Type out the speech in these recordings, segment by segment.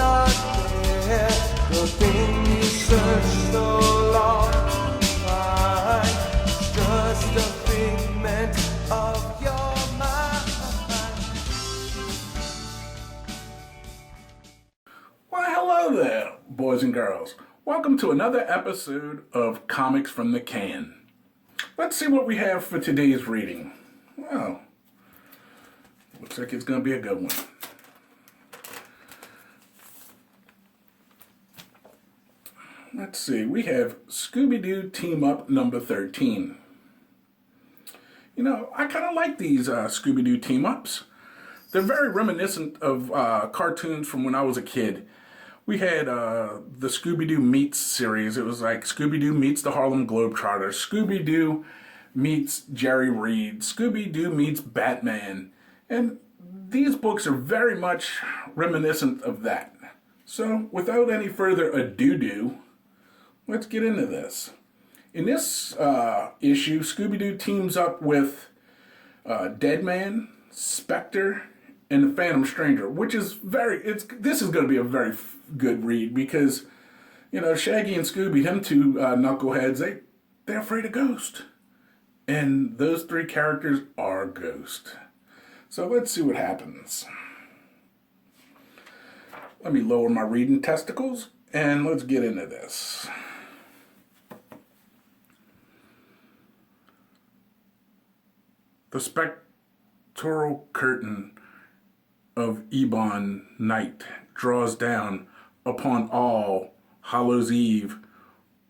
not there. The thing you searched so long to find is just a figment of your mind. Why, hello there, boys and girls. Welcome to another episode of Comics from the Can. Let's see what we have for today's reading. Well, looks like it's going to be a good one. Let's see, we have Scooby-Doo Team-Up number 13. You know, I kind of like these Scooby-Doo Team-Ups. They're very reminiscent of cartoons from when I was a kid. We had the Scooby-Doo Meets series. It was like Scooby-Doo meets the Harlem Globetrotters, Scooby-Doo meets Jerry Reed, Scooby-Doo meets Batman. And these books are very much reminiscent of that. So, without any further ado, let's get into this. In this issue, Scooby-Doo teams up with Deadman, Spectre, and the Phantom Stranger, which is this is going to be a very good read because, you know, Shaggy and Scooby, them two knuckleheads, they're afraid of ghosts. And those three characters are ghosts. So let's see what happens. Let me lower my reading testicles and let's get into this. The spectral curtain of Ebon night draws down upon All Hallows Eve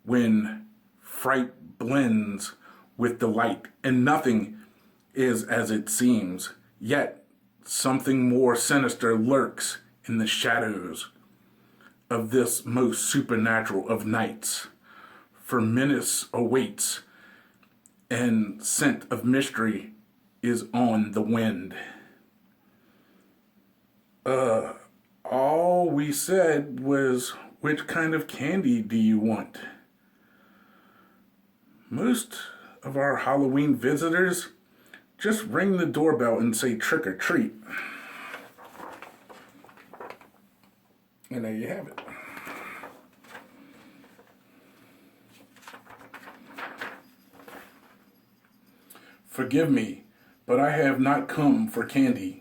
when fright blends with delight, and nothing is as it seems, yet something more sinister lurks in the shadows of this most supernatural of nights. For menace awaits, and scent of mystery is on the wind. All we said was, which kind of candy do you want? Most of our Halloween visitors just ring the doorbell and say trick or treat. And there you have it. Forgive me, but I have not come for candy.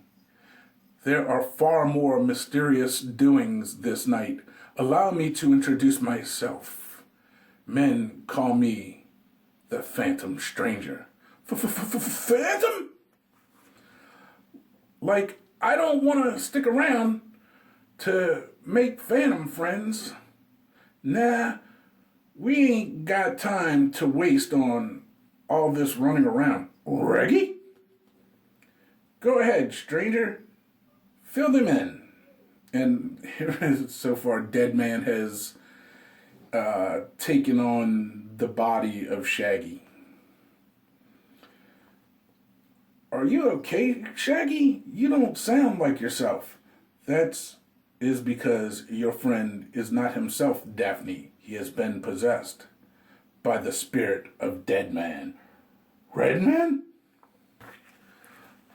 There are far more mysterious doings this night. Allow me to introduce myself. Men call me the Phantom Stranger. Phantom? Like, I don't want to stick around to make Phantom friends. Nah, we ain't got time to waste on all this running around. Reggie? Go ahead, stranger. Fill them in. And here is, so far, Deadman has taken on the body of Shaggy. Are you okay, Shaggy? You don't sound like yourself. That is because your friend is not himself, Daphne. He has been possessed by the spirit of Deadman. Redman?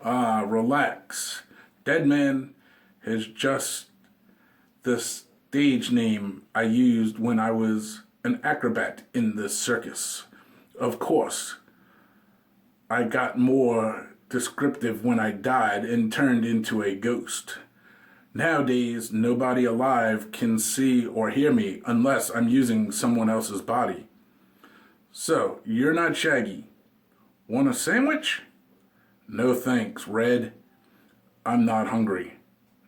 Relax. Deadman is just the stage name I used when I was an acrobat in the circus. Of course, I got more descriptive when I died and turned into a ghost. Nowadays, nobody alive can see or hear me unless I'm using someone else's body. So, you're not Shaggy. Want a sandwich? No thanks, Red. I'm not hungry.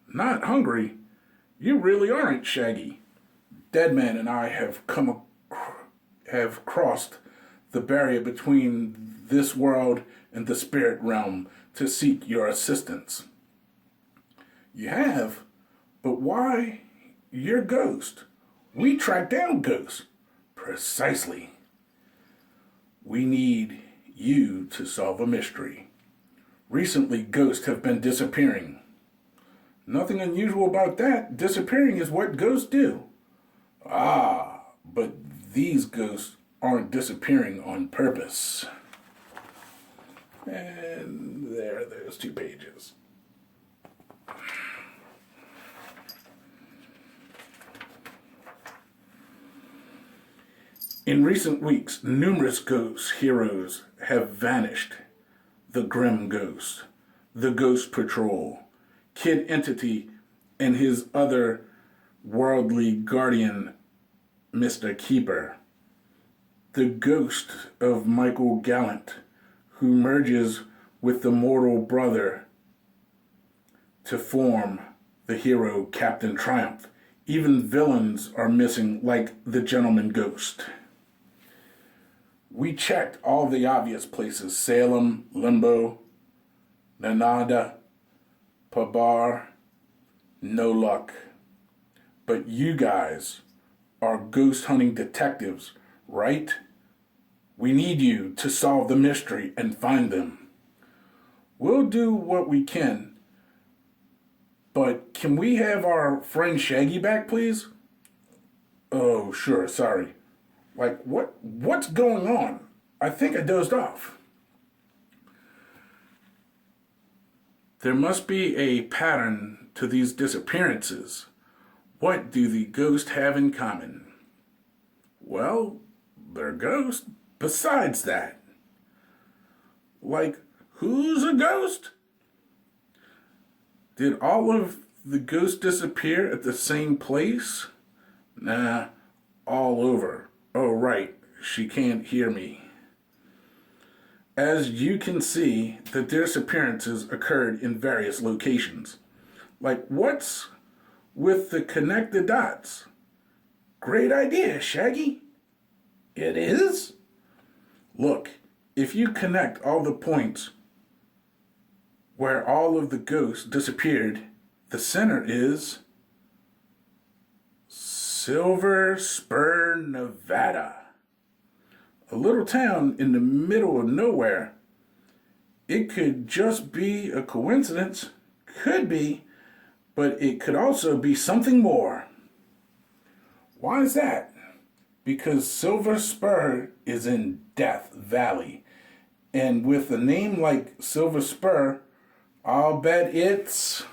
Not hungry? You really aren't, Shaggy. Deadman and I have crossed the barrier between this world and the spirit realm to seek your assistance. You have? But why? You're Ghost. We track down Ghost. Precisely. We need you to solve a mystery. Recently, ghosts have been disappearing. Nothing unusual about that. Disappearing is what ghosts do. Ah, but these ghosts aren't disappearing on purpose. And there's 2 pages. In recent weeks, numerous ghost heroes have vanished. The Grim Ghost, the Ghost Patrol, Kid Entity, and his other worldly guardian, Mr. Keeper. The ghost of Michael Gallant, who merges with the mortal brother to form the hero Captain Triumph. Even villains are missing, like the Gentleman Ghost. We checked all the obvious places: Salem, Limbo, Nanada, Pabar. No luck. But you guys are ghost hunting detectives, right? We need you to solve the mystery and find them. We'll do what we can, but can we have our friend Shaggy back, please? Oh, sure, sorry. Like, what's going on? I think I dozed off. There must be a pattern to these disappearances. What do the ghosts have in common? Well, they're ghosts. Besides that, like, who's a ghost? Did all of the ghosts disappear at the same place? Nah, all over. Oh, right, she can't hear me. As you can see, the disappearances occurred in various locations. Like, what's with the connect the dots? Great idea, Shaggy. It is? Look, if you connect all the points where all of the ghosts disappeared, the center is Silver Spur, Nevada. A little town in the middle of nowhere. It could just be a coincidence. Could be, but it could also be something more. Why is that? Because Silver Spur is in Death Valley. And with a name like Silver Spur, I'll bet it's...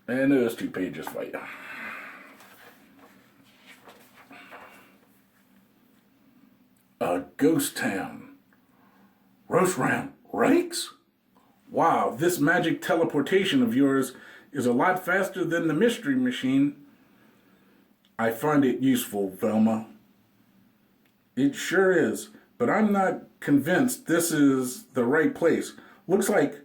And those 2 pages for you. A ghost town. Roast round rakes? Wow, this magic teleportation of yours is a lot faster than the mystery machine. I find it useful, Velma. It sure is, but I'm not convinced this is the right place. Looks like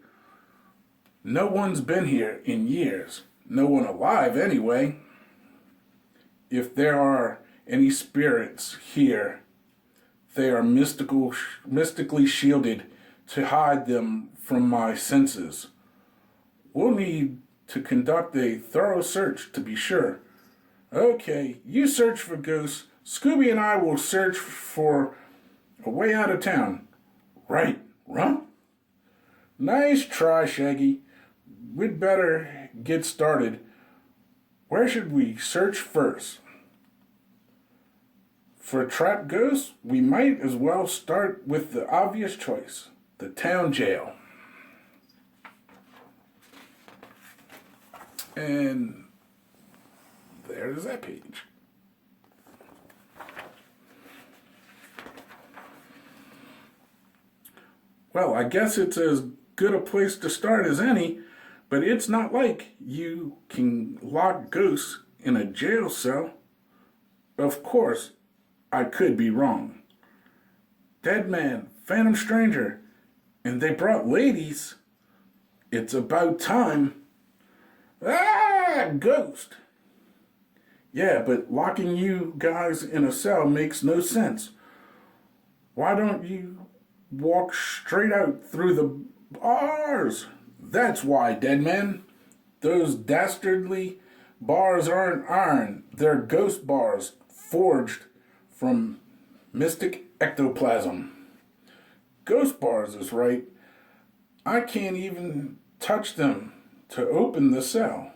no one's been here in years. No one alive, anyway. If there are any spirits here, they are mystically shielded to hide them from my senses. We'll need to conduct a thorough search to be sure. Okay, you search for ghosts. Scooby and I will search for a way out of town. Right, Rump? Nice try, Shaggy. We'd better get started. Where should we search first? For trapped ghosts, we might as well start with the obvious choice, the town jail. And there's that page. Well, I guess it's as good a place to start as any, but it's not like you can lock ghosts in a jail cell. Of course, I could be wrong. Dead man, phantom stranger, and they brought ladies. It's about time. Ah, ghost. Yeah, but locking you guys in a cell makes no sense. Why don't you walk straight out through the bars? That's why, dead man. Those dastardly bars aren't iron. They're ghost bars forged from mystic ectoplasm. Ghost bars is right. I can't even touch them to open the cell.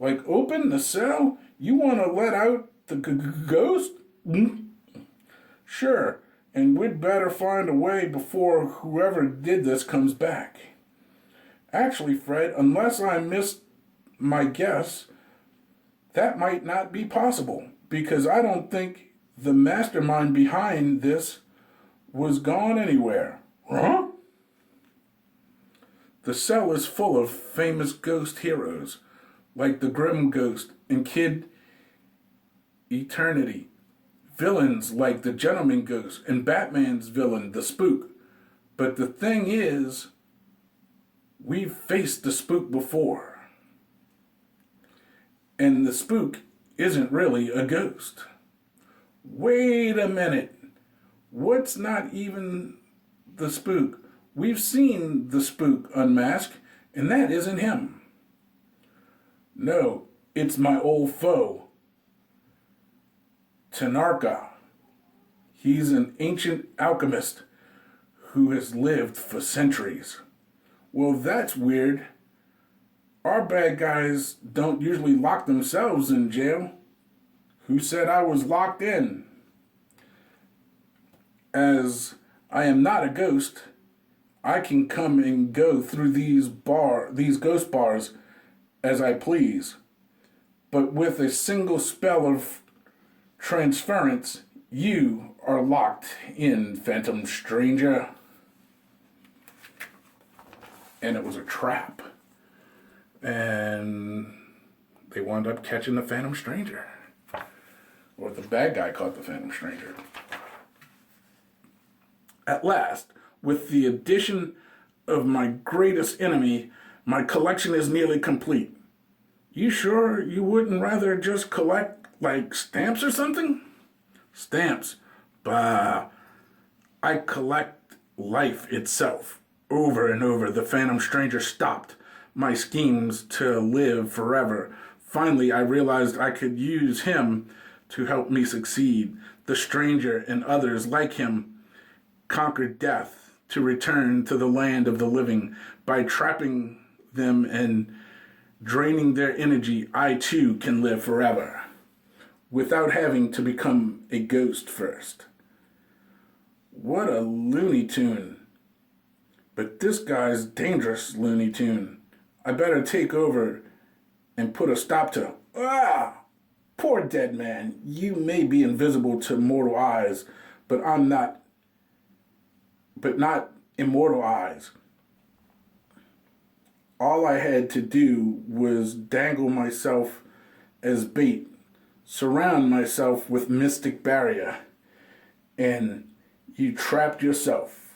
Like, open the cell? You want to let out the ghost? Sure, and we'd better find a way before whoever did this comes back. Actually, Fred, unless I missed my guess, that might not be possible, because I don't think the mastermind behind this was gone anywhere. Huh? The cell is full of famous ghost heroes, like the Grim Ghost and Kid Eternity. Villains like the Gentleman Ghost and Batman's villain, the Spook. But the thing is, we've faced the Spook before. And the Spook isn't really a ghost. Wait a minute. What's not even the Spook? We've seen the Spook unmask, and that isn't him. No, it's my old foe, Tanarka. He's an ancient alchemist who has lived for centuries. Well, that's weird. Our bad guys don't usually lock themselves in jail. Who said I was locked in? As I am not a ghost, I can come and go through these ghost bars as I please. But with a single spell of transference, you are locked in, Phantom Stranger. And it was a trap. And they wound up catching the Phantom Stranger. Or the bad guy caught the Phantom Stranger. At last, with the addition of my greatest enemy, my collection is nearly complete. You sure you wouldn't rather just collect, like, stamps or something? Stamps? Bah. I collect life itself. Over and over, the Phantom Stranger stopped my schemes to live forever. Finally, I realized I could use him to help me succeed. The Stranger and others like him conquered death to return to the land of the living. By trapping them and draining their energy, I too can live forever without having to become a ghost first. What a Looney Tune. But this guy's dangerous, Looney Tune. I better take over and put a stop to... Ah! Poor dead man. You may be invisible to mortal eyes, but not immortal eyes. All I had to do was dangle myself as bait, surround myself with mystic barrier, and you trapped yourself.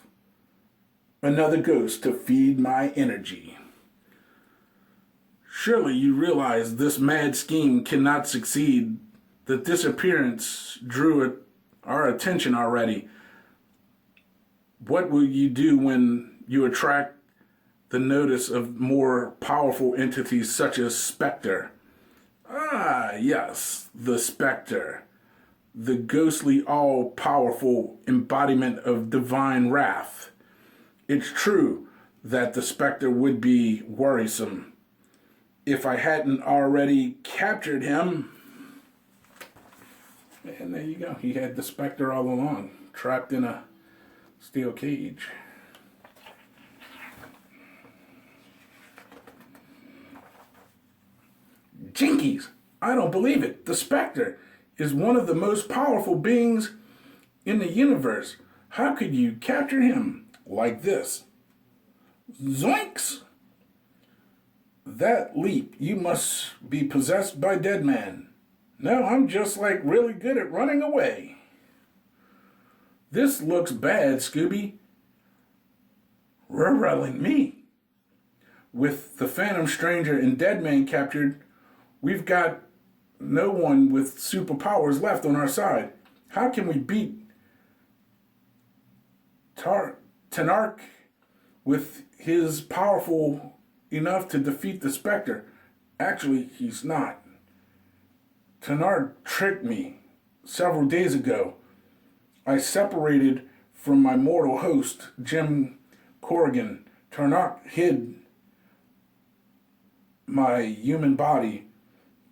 Another ghost to feed my energy. Surely you realize this mad scheme cannot succeed. The disappearance drew our attention already. What will you do when you attract the notice of more powerful entities such as Spectre? Ah, yes, the Spectre. The ghostly, all-powerful embodiment of divine wrath. It's true that the Spectre would be worrisome if I hadn't already captured him. And there you go. He had the Spectre all along, trapped in a steel cage. Jinkies! I don't believe it. The Spectre is one of the most powerful beings in the universe. How could you capture him? Like this. Zoinks! That leap, you must be possessed by dead man. No, I'm just like really good at running away. This looks bad, Scooby. Rurrelling me. With the Phantom Stranger and Dead Man captured, we've got no one with superpowers left on our side. How can we beat Tanark with his powerful enough to defeat the Spectre? Actually, he's not. Tanark tricked me several days ago. I separated from my mortal host, Jim Corrigan. Tanark hid my human body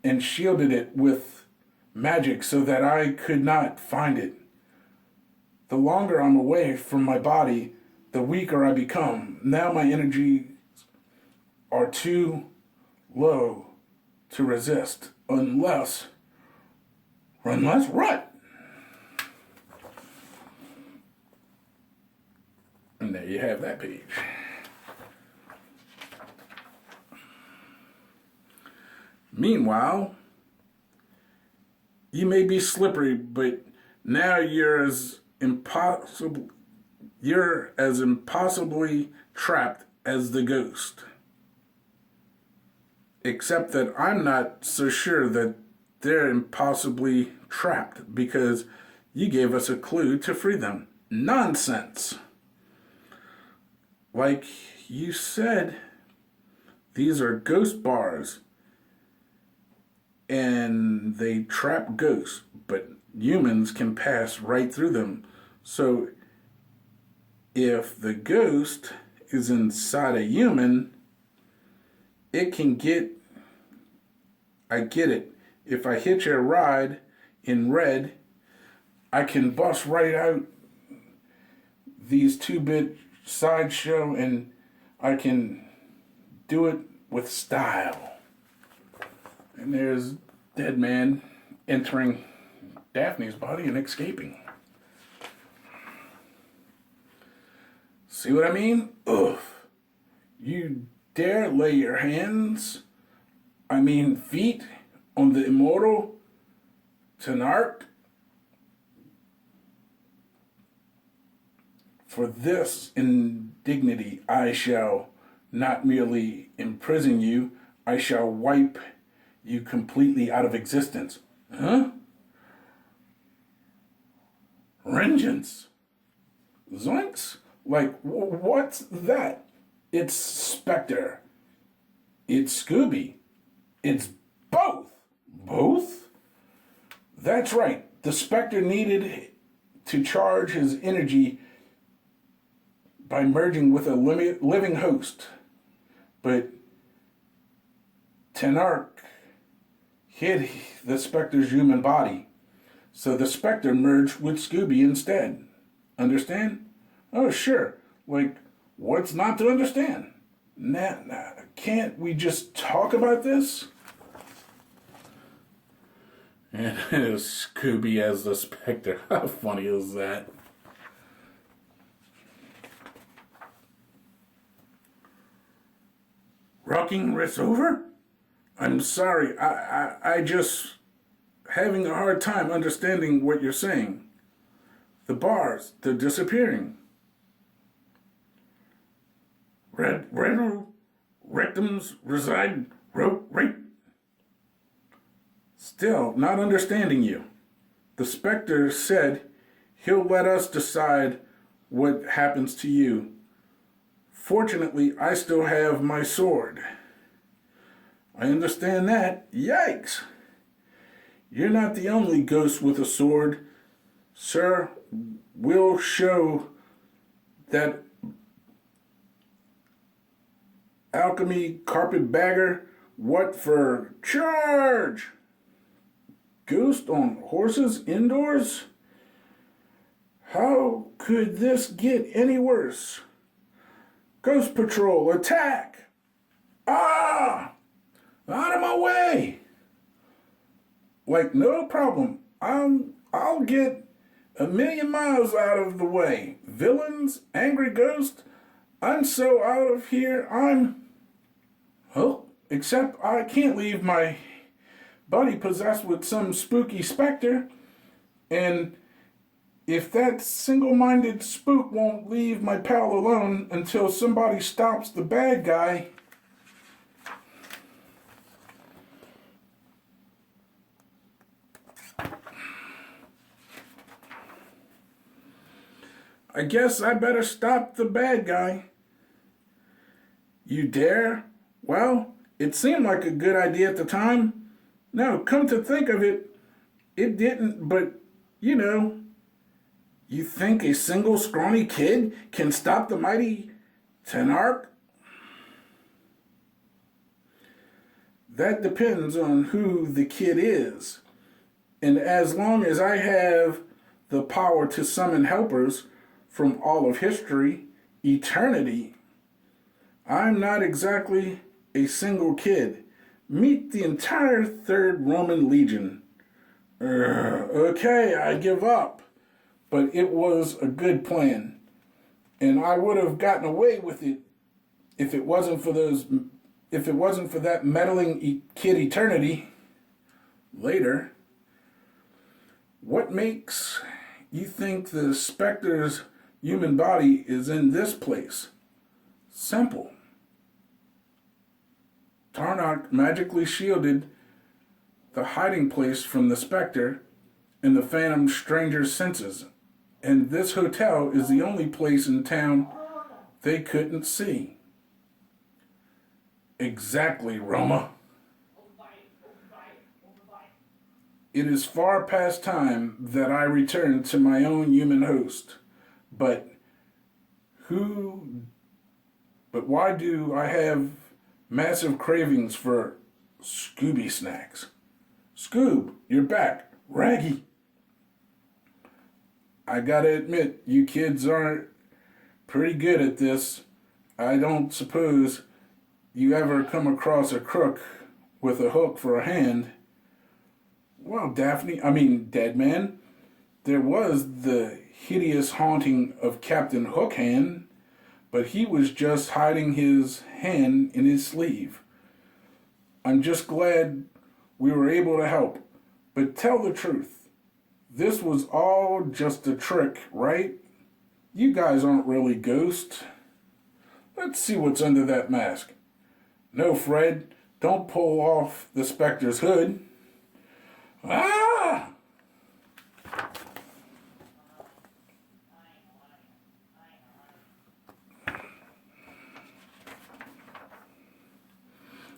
and shielded it with magic so that I could not find it. The longer I'm away from my body, the weaker I become. Now my energies are too low to resist, unless Run, let's run! And there you have that page. Meanwhile, you may be slippery, but now you're as impossibly trapped as the ghost. Except that I'm not so sure that they're impossibly trapped because you gave us a clue to free them. Nonsense! Like you said, these are ghost bars. And they trap ghosts, but humans can pass right through them. So if the ghost is inside a human, it can I get it. If I hitch a ride in red, I can bust right out these 2-bit sideshow and I can do it with style. And there's Dead Man entering Daphne's body and escaping. See what I mean? Oof. You dare lay your feet on the immortal Tenarch? For this indignity I shall not merely imprison you, I shall wipe you completely out of existence. Huh? Vengeance. Zoinks? Like, what's that? It's Spectre. It's Scooby. It's both. Both? That's right. The Spectre needed to charge his energy by merging with a living host. But Tenarch hid the Spectre's human body. So the Spectre merged with Scooby instead. Understand? Oh, sure. Like, what's not to understand? Nah, can't we just talk about this? And Scooby as the Spectre. How funny is that? Rocking wrists over? I'm sorry, I just having a hard time understanding what you're saying. The bars, they're disappearing. Red rectums reside right. Still not understanding you. The Spectre said he'll let us decide what happens to you. Fortunately, I still have my sword. I understand that. Yikes! You're not the only ghost with a sword. Sir, we'll show that alchemy carpetbagger what for charge! Ghost on horses indoors? How could this get any worse? Ghost Patrol, attack! Ah! Out of my way! Like, no problem. I'll get 1,000,000 miles out of the way. Villains, angry ghost, I'm so out of here, except I can't leave my buddy possessed with some spooky specter. And if that single-minded spook won't leave my pal alone until somebody stops the bad guy, I guess I better stop the bad guy. You dare? Well, it seemed like a good idea at the time. No, come to think of it, it didn't, but, you think a single scrawny kid can stop the mighty Tenarch? That depends on who the kid is. And as long as I have the power to summon helpers from all of history, eternity, I'm not exactly a single kid. Meet the entire Third Roman Legion. Okay, I give up. But it was a good plan. And I would have gotten away with it if it wasn't for that meddling kid Eternity. Later, what makes you think the Spectre's human body is in this place? Simple. Tarnock magically shielded the hiding place from the Spectre and the Phantom Stranger's senses, and this hotel is the only place in town they couldn't see. Exactly, Roma. It is far past time that I return to my own human host, but why do I have massive cravings for Scooby snacks? Scoob, you're back. Raggy. I gotta admit, you kids aren't pretty good at this. I don't suppose you ever come across a crook with a hook for a hand. Well, Deadman, there was the hideous haunting of Captain Hookhand, but he was just hiding his hand in his sleeve. I'm just glad we were able to help. But tell the truth, this was all just a trick, right? You guys aren't really ghosts. Let's see what's under that mask. No, Fred, don't pull off the Spectre's hood. Ah!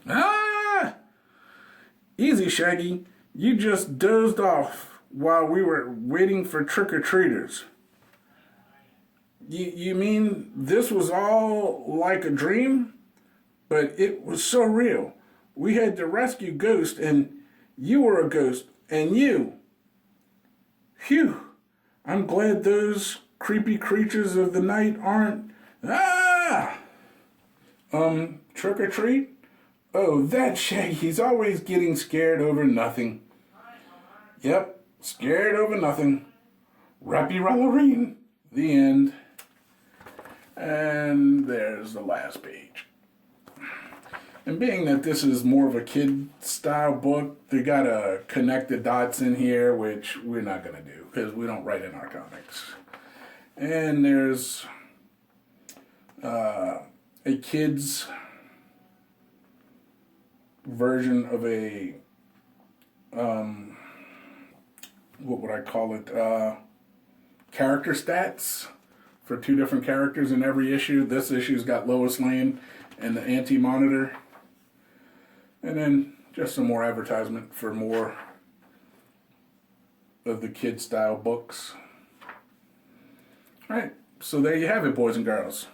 Ah! Easy, Shaggy. You just dozed off while we were waiting for trick-or-treaters. You mean this was all like a dream? But it was so real. We had to rescue Ghost, and you were a ghost, and you. Phew. I'm glad those creepy creatures of the night aren't... Ah! Trick or treat? Oh, that Shaggy. He's always getting scared over nothing. Yep, scared over nothing. Rappy-rallerine. The end. And there's the last page. And being that this is more of a kid-style book, they gotta connect the dots in here, which we're not gonna do, because we don't write in our comics. And there's a kid's version of a, what would I call it, character stats for 2 different characters in every issue. This issue's got Lois Lane and the Anti-Monitor. And then just some more advertisement for more of the kid-style books. Alright, so there you have it, boys and girls.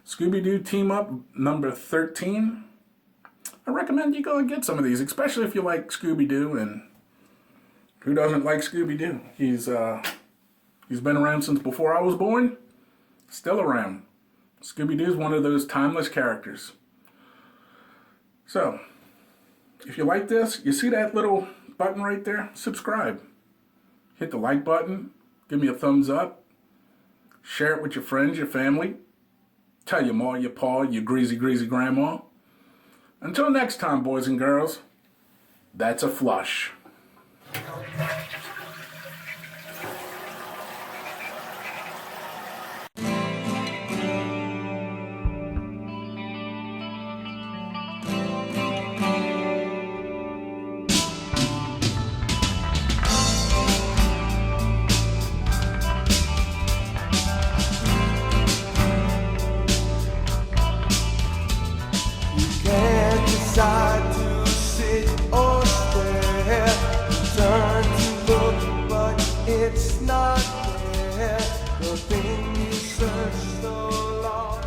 Scooby-Doo Team-Up number 13. I recommend you go and get some of these, especially if you like Scooby-Doo, and who doesn't like Scooby-Doo? He's been around since before I was born, still around. Scooby-Doo's one of those timeless characters. So, if you like this, you see that little button right there? Subscribe. Hit the like button. Give me a thumbs up. Share it with your friends, your family. Tell your ma, your pa, your greasy grandma. Until next time, boys and girls, that's a flush. Can't decide to sit or stare. Turn to look, but it's not there. The thing you search so long.